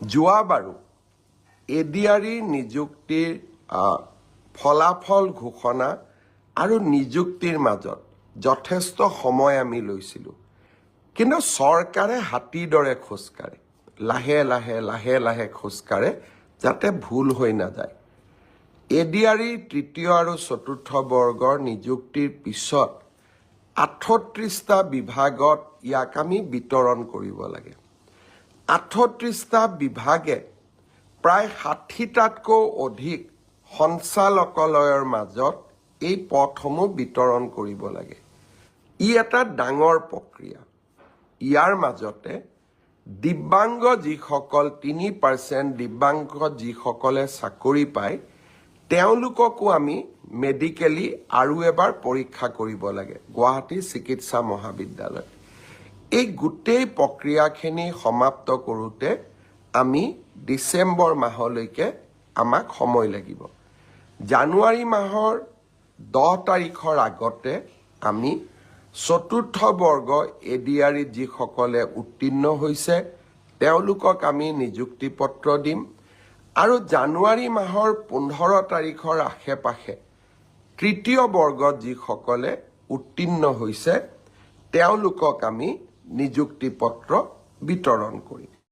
যোৱাবাৰো এডিআৰই নিযুক্তিৰ ফলাফল ঘোষণা আৰু নিযুক্তিৰ মাজত যথেষ্ট সময় আমি লৈছিলোঁ কিন্তু চৰকাৰে হাতীৰ দৰে খোজকাঢ়ে লাহে লাহে খোজকাঢ়ে যাতে ভুল হৈ নাযায় এডিআৰই তৃতীয় আৰু চতুৰ্থ বৰ্গৰ নিযুক্তিৰ পিছত 38টা বিভাগত ইয়াক আমি বিতৰণ কৰিব লাগে 38টা বিভাগে প্ৰায় 60টাতকৈ অধিক সঞ্চালকালয়ৰ মাজত এই পদসমূহ বিতৰণ কৰিব লাগে ই এটা ডাঙৰ প্ৰক্ৰিয়া ইয়াৰ মাজতে দিব্যাংগ যিসকল 3% দিব্যাংগ যিসকলে চাকৰি পায় তেওঁলোককো আমি মেডিকেলি আৰু এবাৰ পৰীক্ষা কৰিব লাগে গুৱাহাটী চিকিৎসা মহাবিদ্যালয় এই গোটেই প্ৰক্ৰিয়াখিনি সমাপ্ত কৰোঁতে আমি ডিচেম্বৰ মাহলৈকে আমাক সময় লাগিব জানুৱাৰী মাহৰ 10 তাৰিখৰ আগতে আমি চতুৰ্থ বৰ্গ এডিআৰই যিসকলে উত্তীৰ্ণ হৈছে তেওঁলোকক আমি নিযুক্তি পত্ৰ দিম আৰু জানুৱাৰী মাহৰ 15 তাৰিখৰ আশে-পাশে তৃতীয় বৰ্গত যিসকলে উত্তীৰ্ণ হৈছে তেওঁলোকক আমি নিযুক্তি পত্ৰ বিতৰণ কৰিম